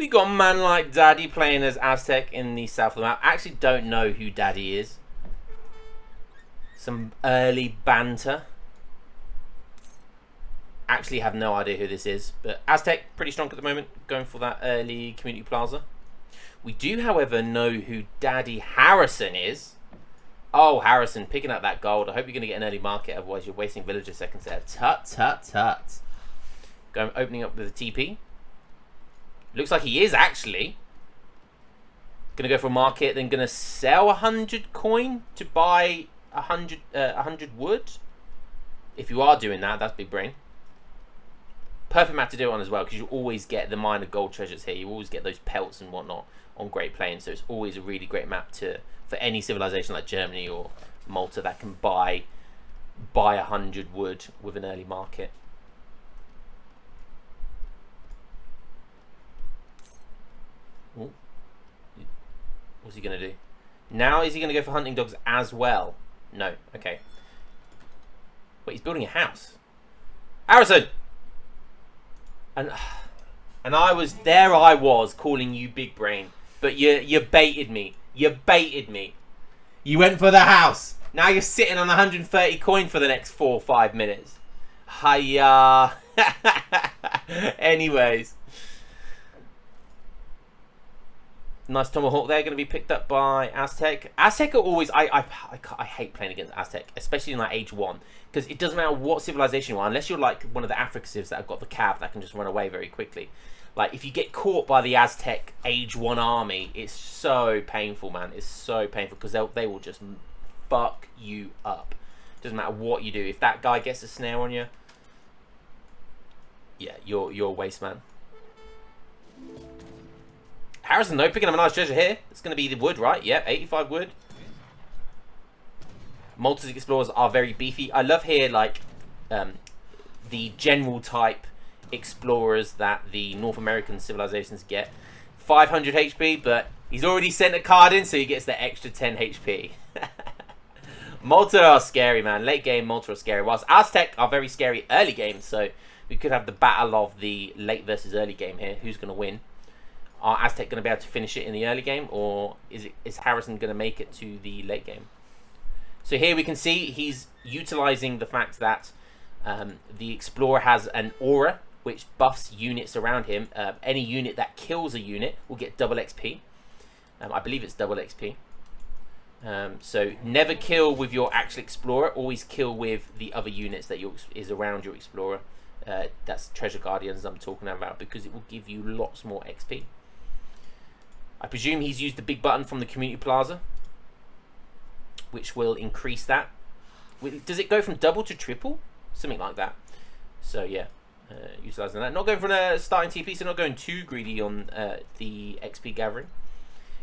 We got a man like Daddy playing as Aztec in the south of the map. I actually don't know who Daddy is. Some early banter. Actually have no idea who this is. But Aztec, pretty strong at the moment. Going for that early community plaza. We do, however, know who Daddy Harrison is. Oh, Harrison, picking up that gold. I hope you're going to get an early market. Otherwise, you're wasting villager seconds there. Tut, tut, tut. Opening up with a TP. Looks like he is, actually. Going to go for a market. Then going to sell 100 coin to buy 100 wood. If you are doing that, that's big brain. Perfect map to do it on as well, because you always get the minor gold treasures here. You always get those pelts and whatnot on Great Plains. So it's always a really great map for any civilization like Germany or Malta that can buy 100 wood with an early market. Ooh. What's he going to do? Now is he going to go for hunting dogs as well? No. Okay. Wait, he's building a house. Harrison! And I was calling you big brain, but you baited me. You baited me. You went for the house. Now you're sitting on 130 coin for the next 4 or 5 minutes. Hiya. Anyways. Nice tomahawk there, going to be picked up by Aztec. Aztec are always... I hate playing against Aztec, especially in like Age 1. Because it doesn't matter what civilization you are, unless you're like one of the Africa civs that have got the cav that can just run away very quickly. Like, if you get caught by the Aztec Age 1 army, it's so painful, man. It's so painful, because they will just fuck you up. Doesn't matter what you do. If that guy gets a snare on you, yeah, you're a waste, man. Harrison, though, picking up a nice treasure here. It's going to be the wood, right? Yep, 85 wood. Malta's explorers are very beefy. I love here, like, the general type explorers that the North American civilizations get. 500 HP, but he's already sent a card in, so he gets the extra 10 HP. Malta are scary, man. Late game, Malta are scary. Whilst Aztec are very scary early game, so we could have the battle of the late versus early game here. Who's going to win? Are Aztec going to be able to finish it in the early game, or is Harrison going to make it to the late game? So here we can see he's utilizing the fact that the Explorer has an aura which buffs units around him. Any unit that kills a unit will get double XP. I believe it's double XP. So never kill with your actual Explorer. Always kill with the other units that is around your Explorer. That's Treasure Guardians I'm talking about, because it will give you lots more XP. I presume he's used the big button from the Community Plaza, which will increase that. Does it go from double to triple? Something like that. So yeah, utilizing that. Not going for a starting TP, so not going too greedy on the XP gathering.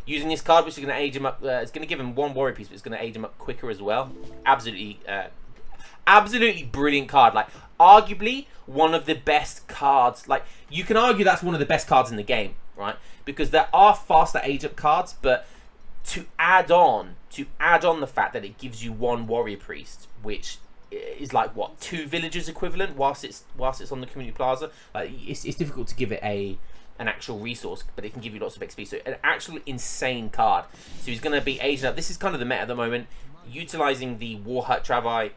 Using this card, which is going to age him up. It's going to give him 1 warrior piece, but it's going to age him up quicker as well. Absolutely, absolutely brilliant card. Like, arguably one of the best cards. Like, you can argue that's one of the best cards in the game, right? Because there are faster age up cards, but to add on the fact that it gives you 1 warrior priest, which is like what, 2 villagers equivalent, whilst it's on the Community Plaza. Like, it's difficult to give it an actual resource, but it can give you lots of XP. So an actual insane card. So he's going to be aging up. This is kind of the meta at the moment, utilizing the War Hut Travois,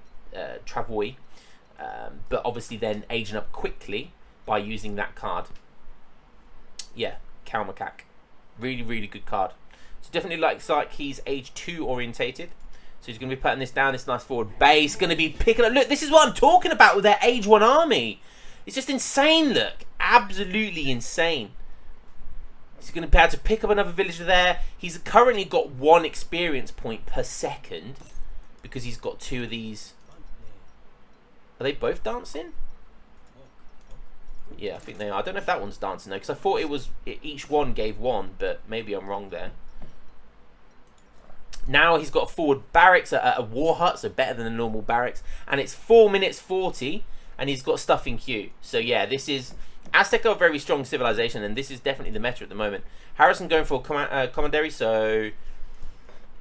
but obviously then aging up quickly by using that card. Yeah, Cow Macaque. Really, really good card. So definitely looks like he's age 2 orientated. So he's going to be putting this down, this nice forward base. Going to be picking up... Look, this is what I'm talking about with their age 1 army. It's just insane, look. Absolutely insane. He's going to be able to pick up another villager there. He's currently got 1 experience point per second, because he's got 2 of these. Are they both dancing? Yeah, I think they are. I don't know if that one's dancing though, because I thought each one gave 1, but maybe I'm wrong there. Now he's got a forward barracks, a war hut, so better than a normal barracks, and it's 4 minutes 40, and he's got stuff in queue. So yeah, this is... Aztec are a very strong civilization, and this is definitely the meta at the moment. Harrison going for commandery, so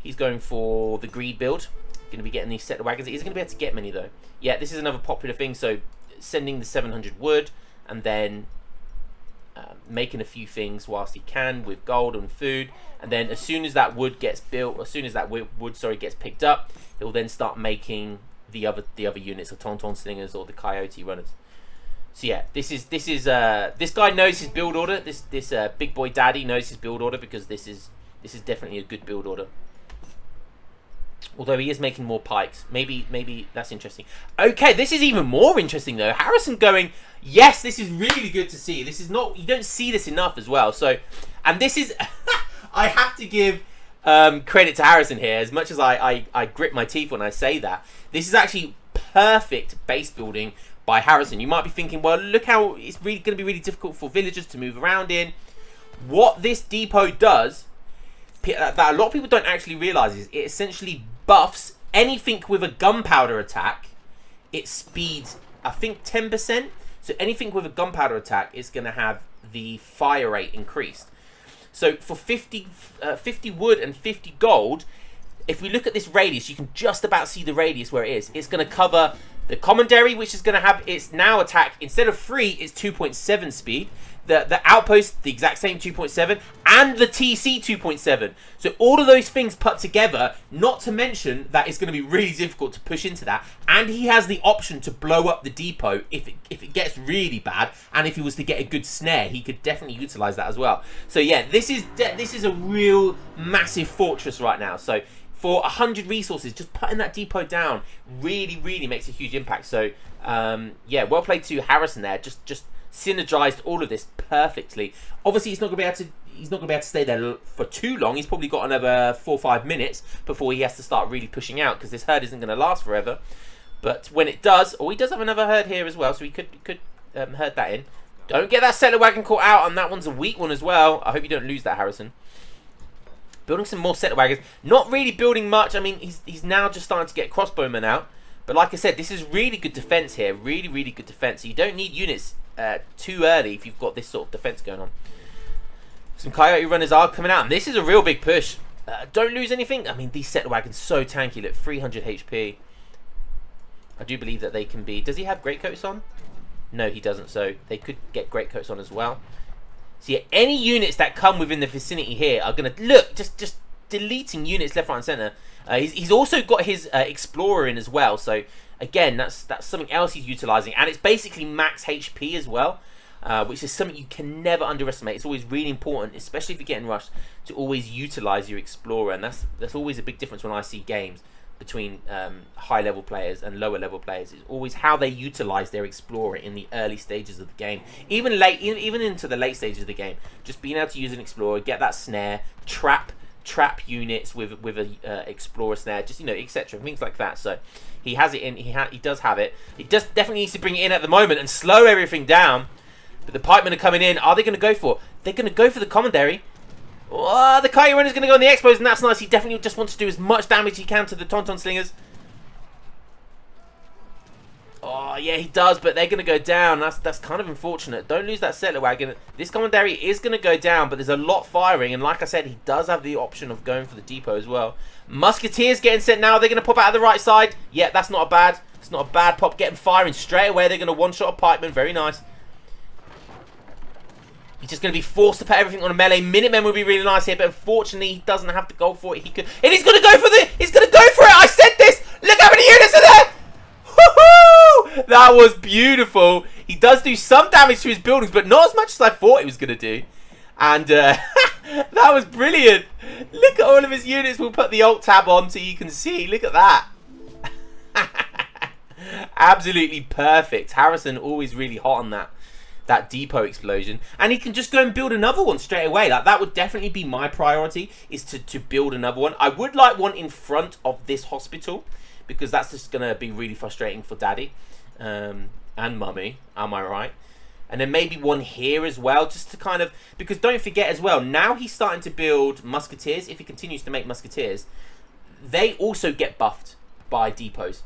he's going for the greed build. Going to be getting these settler wagons. He's going to be able to get many though. Yeah, this is another popular thing. So sending the 700 wood, and then making a few things whilst he can with gold and food, and then as soon as that wood gets built, as soon as that wood gets picked up, he'll then start making the other units, the Tauntaun Slingers or the Coyote Runners. So yeah, this guy knows his build order. This big boy daddy knows his build order, because this is definitely a good build order. Although he is making more pikes. Maybe that's interesting. Okay, this is even more interesting though. Harrison going, yes, this is really good to see. This is not, you don't see this enough as well. So, and this is, I have to give credit to Harrison here, as much as I grit my teeth when I say that. This is actually perfect base building by Harrison. You might be thinking, well, look how it's really going to be really difficult for villagers to move around in. What this depot does, that a lot of people don't actually realise, is it essentially buffs anything with a gunpowder attack. It speeds, I think, 10%. So anything with a gunpowder attack is going to have the fire rate increased. So for 50 wood and 50 gold, if we look at this radius, you can just about see the radius where it is. It's going to cover the commandery, which is going to have its now attack, instead of 3, it's 2.7 speed. The outpost, the exact same 2.7, and the TC 2.7. So all of those things put together, not to mention that it's going to be really difficult to push into that. And he has the option to blow up the depot if it gets really bad. And if he was to get a good snare, he could definitely utilize that as well. So yeah, this is a real massive fortress right now. So for 100 resources, just putting that depot down really makes a huge impact. So yeah, well played to Harrison there. Just synergized all of this perfectly. Obviously, he's not going to be able to stay there for too long. He's probably got another 4 or 5 minutes before he has to start really pushing out, because this herd isn't going to last forever. But when it does, he does have another herd here as well, so he could herd that in. Don't get that settler wagon caught out, and that one's a weak one as well. I hope you don't lose that, Harrison. Building some more settler wagons. Not really building much. I mean, he's now just starting to get crossbowmen out. But like I said, this is really good defense here. Really good defense. So you don't need units too early if you've got this sort of defense going on. Some Coyote Runners are coming out, and this is a real big push. Don't lose anything. I mean, these settler wagons so tanky. Look, 300 HP. I do believe that they can be... Does he have greatcoats on? No, he doesn't. So they could get greatcoats on as well. So yeah, any units that come within the vicinity here are going to... Look, just deleting units left, right, and centre. He's also got his Explorer in as well. So again, that's something else he's utilising. And it's basically max HP as well. Which is something you can never underestimate. It's always really important, especially if you're getting rushed, to always utilise your Explorer. And that's always a big difference when I see games between high level players and lower level players. It's always how they utilise their Explorer in the early stages of the game, even into the late stages of the game. Just being able to use an Explorer, get that snare, trap units with a Explorer snare, just etc. things like that. So he has it in. He does have it. He just definitely needs to bring it in at the moment and slow everything down. But the pikemen are coming in. Are they going to go for? They're going to go for the commandery. Oh, the Coyote Runner is going to go on the expos, and that's nice. He definitely just wants to do as much damage as he can to the Tauntaun Slingers. Oh, yeah, he does, but they're going to go down. That's kind of unfortunate. Don't lose that settler wagon. This commandery is going to go down, but there's a lot firing, and like I said, he does have the option of going for the depot as well. Musketeers getting sent now. They're going to pop out of the right side. Yeah, that's not a bad. It's not a bad pop. Getting firing straight away. They're going to one-shot a pikeman. Very nice. He's just going to be forced to put everything on a melee. Minutemen would be really nice here, but unfortunately, he doesn't have to go for it. He could, and he's going to go for it. He's going to go for it. I said this. Look how many units are there. Woohoo! That was beautiful. He does do some damage to his buildings, but not as much as I thought he was going to do. And that was brilliant. Look at all of his units. We'll put the alt tab on so you can see. Look at that. Absolutely perfect. Harrison always really hot on that depot explosion, and he can just go and build another one straight away. Like, that would definitely be my priority, is to build another one. I would like one in front of this hospital, because that's just gonna be really frustrating for Daddy and Mummy, am I right? And then maybe one here as well, just to kind of, because don't forget as well, now he's starting to build musketeers. If he continues to make musketeers, they also get buffed by depots.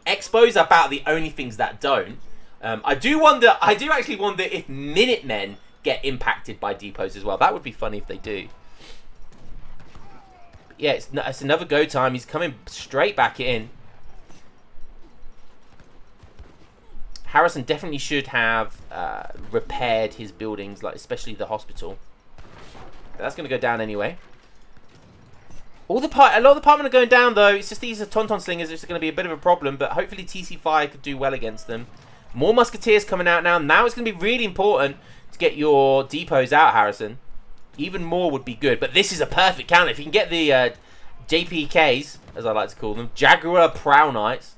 Expos are about the only things that don't. I do actually wonder if Minutemen get impacted by depots as well. That would be funny if they do. But yeah, it's another go time. He's coming straight back in. Harrison definitely should have repaired his buildings, like especially the hospital. But that's going to go down anyway. A lot of the pikemen are going down though. It's just these are Tauntaun slingers, which are going to be a bit of a problem. But hopefully TC Fire could do well against them. More musketeers coming out now. Now it's going to be really important to get your depots out, Harrison. Even more would be good. But this is a perfect counter. If you can get the JPKs, as I like to call them, Jaguar Prow Knights.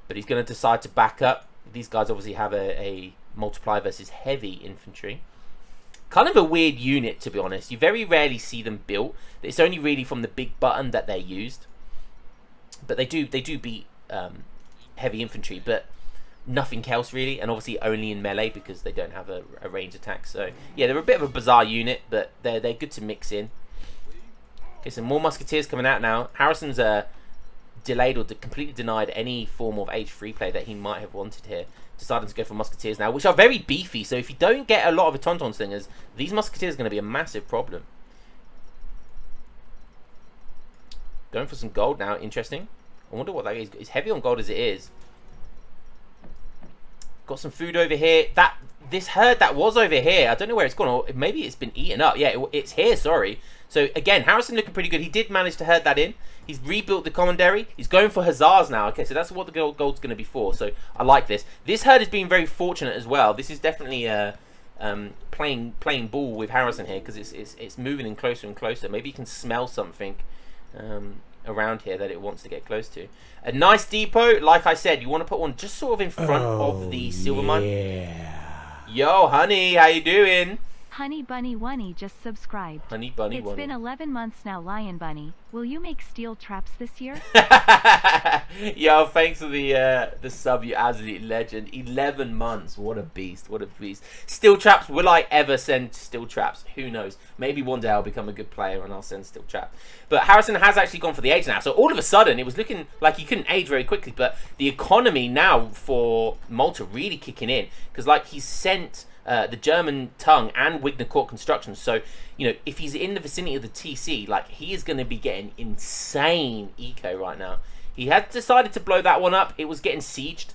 But he's going to decide to back up. These guys obviously have a multiply versus heavy infantry. Kind of a weird unit, to be honest. You very rarely see them built. It's only really from the big button that they're used. But they do beat heavy infantry, but nothing else really. And obviously only in melee because they don't have a range attack. So yeah, they're a bit of a bizarre unit, but they're good to mix in. Okay, so more musketeers coming out now. Harrison's delayed or completely denied any form of H3 play that he might have wanted here. Deciding to go for musketeers now, which are very beefy. So if you don't get a lot of the Tauntaun slingers, these musketeers are going to be a massive problem. Going for some gold now. Interesting. I wonder what that is. It's heavy on gold as it is. Got some food over here. This herd that was over here, I don't know where it's gone. Or maybe it's been eaten up. Yeah, it's here, sorry. So again, Harrison looking pretty good. He did manage to herd that in. He's rebuilt the commandery. He's going for hussars now. Okay, so that's what the gold's going to be for. So I like this. This herd is being very fortunate as well. This is definitely playing ball with Harrison here because it's moving in closer and closer. Maybe you can smell something around here that it wants to get close to. A nice depot. Like I said, you want to put one just sort of in front of the silver mine. Yeah. Yo, honey, how you doing? Honey Bunny Oney just subscribed. Honey Bunny It's Oney. been 11 months now, Lion Bunny. Will you make steel traps this year? Yo, thanks for the sub, you absolute legend. 11 months. What a beast. What a beast. Steel traps. Will I ever send steel traps? Who knows? Maybe one day I'll become a good player and I'll send steel trap. But Harrison has actually gone for the age now. So all of a sudden, it was looking like he couldn't age very quickly. But the economy now for Malta really kicking in. Because like he's sent the German tongue and Wigner Court Construction. So, you know, if he's in the vicinity of the TC, like, he is going to be getting insane eco right now. He had decided to blow that one up. It was getting sieged.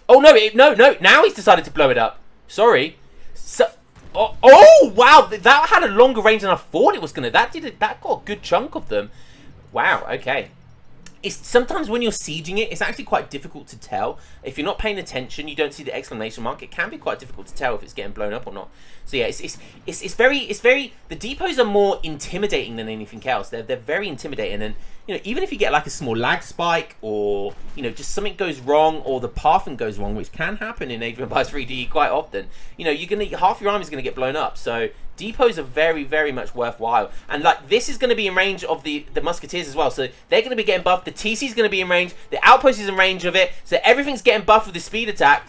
Oh, no, no. Now he's decided to blow it up. Sorry. So, oh, wow. That had a longer range than I thought it was going to. That got a good chunk of them. Wow, okay. It's sometimes when you're sieging it, it's actually quite difficult to tell. If you're not paying attention, you don't see the exclamation mark. It can be quite difficult to tell if it's getting blown up or not. So yeah, it's very. The depots are more intimidating than anything else. They're very intimidating, and you know, even if you get like a small lag spike or you know just something goes wrong or the pathing goes wrong, which can happen in Age of Empires 3D quite often. You know, half your army's gonna get blown up. So depots are very much worthwhile, and like this is going to be in range of the musketeers as well, so they're going to be getting buffed. The TC is going to be in range, the outpost is in range of it, so everything's getting buffed with the speed attack.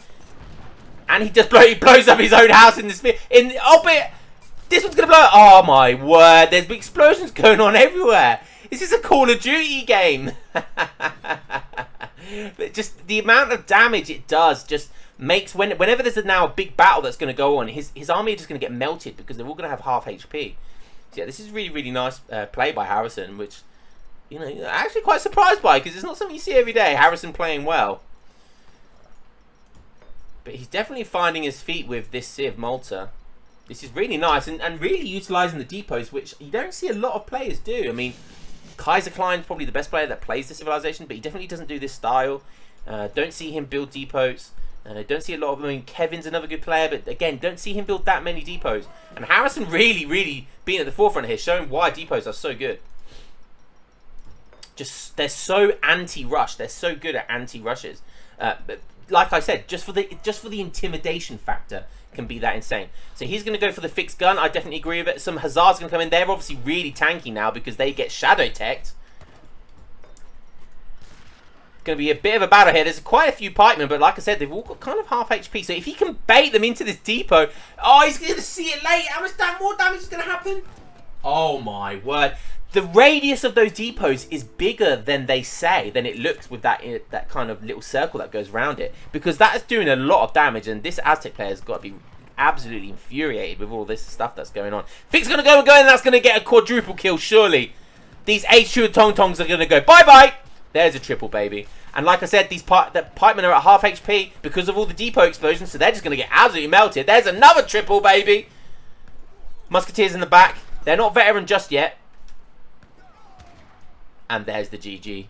And he just blows up his own house in the speed. But this one's going to blow up. Oh my word, there's big explosions going on everywhere. Is this a Call of Duty game? But just the amount of damage it does just makes whenever there's now a big battle that's going to go on, his army are just going to get melted because they're all going to have half HP. So yeah, this is really nice play by Harrison, which you know I'm actually quite surprised by because it's not something you see every day. Harrison playing well, but he's definitely finding his feet with this Civ Malta. This is really nice and really utilising the depots, which you don't see a lot of players do. I mean, Kaiser Klein's probably the best player that plays the Civilization, but he definitely doesn't do this style. Don't see him build depots. Don't see a lot of them. I mean, Kevin's another good player, but again, don't see him build that many depots. And Harrison really being at the forefront here, showing why depots are so good. Just they're so anti-rush. They're so good at anti-rushes. But like I said, just for the intimidation factor can be that insane. So he's going to go for the fixed gun. I definitely agree with it. Some hussars going to come in. They're obviously really tanky now because they get shadow teched. Going to be a bit of a battle here. There's quite a few pikemen, but like I said, they've all got kind of half HP. So if he can bait them into this depot, oh, he's going to see it late. How much more damage is going to happen? Oh my word! The radius of those depots is bigger than they say, than it looks with that kind of little circle that goes around it, because that is doing a lot of damage. And this Aztec player's got to be absolutely infuriated with all this stuff that's going on. Fig's going to go and that's going to get a quadruple kill. Surely these H2 Tongtongs are going to go bye bye. There's a triple, baby. And like I said, the pikemen are at half HP because of all the depot explosions, so they're just going to get absolutely melted. There's another triple, baby. Musketeers in the back. They're not veteran just yet. And there's the GG.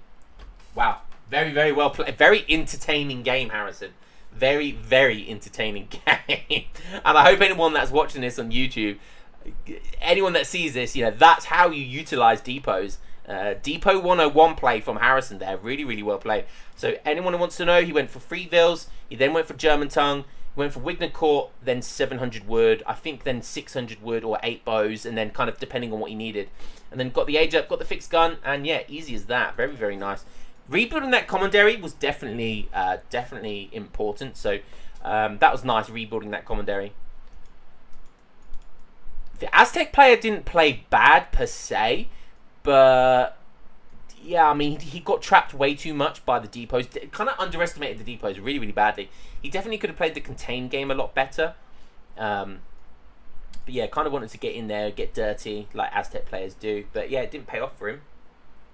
Wow. Very, very well played. Very entertaining game, Harrison. Very, very entertaining game. And I hope anyone that's watching this on YouTube, anyone that sees this, you know, that's how you utilize depots. Depot 101 play from Harrison there. Really, really well played. So anyone who wants to know, he went for 3 Vils. He then went for Germantongue. He went for Wigner Court, then 700 wood. I think then 600 wood or 8 bows, and then kind of depending on what he needed. And then got the age up, got the fixed gun, and yeah, easy as that. Very, very nice. Rebuilding that commandery was definitely important. So that was nice, rebuilding that commandery. The Aztec player didn't play bad per se, but yeah, I mean, he got trapped way too much by the depots. Kind of underestimated the depots really, really badly. He definitely could have played the contained game a lot better. But yeah, kind of wanted to get in there, get dirty, like Aztec players do. But yeah, it didn't pay off for him.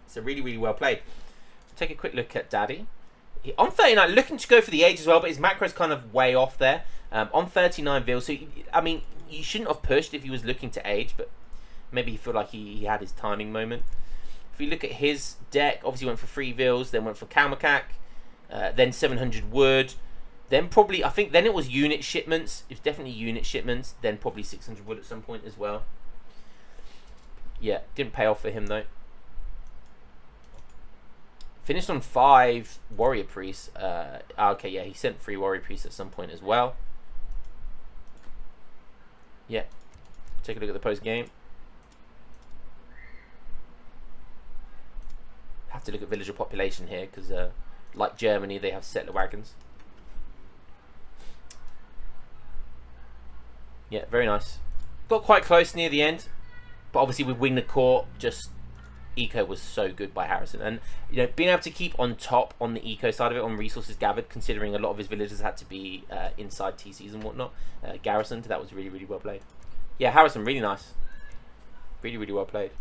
So really, really well played. Take a quick look at Daddy. On 39, looking to go for the age as well, but his macro's kind of way off there. On 39 Vils, so I mean, you shouldn't have pushed if he was looking to age, but maybe he felt like he had his timing moment. If you look at his deck, obviously went for 3 Vils, then went for Kalmakak, then 700 wood, then probably, I think then it was unit shipments. It was definitely unit shipments, then probably 600 wood at some point as well. Yeah, didn't pay off for him though. Finished on 5 warrior priests. Okay, yeah, he sent 3 warrior priests at some point as well. Yeah, take a look at the post game. Have to look at villager population here because, like Germany, they have settler wagons. Yeah, very nice. Got quite close near the end, but obviously with Wigner Court, just eco was so good by Harrison, and you know, being able to keep on top on the eco side of it, on resources gathered, considering a lot of his villagers had to be inside TCs and whatnot, garrisoned. That was really, really well played. Yeah, Harrison, really nice. Really, really well played.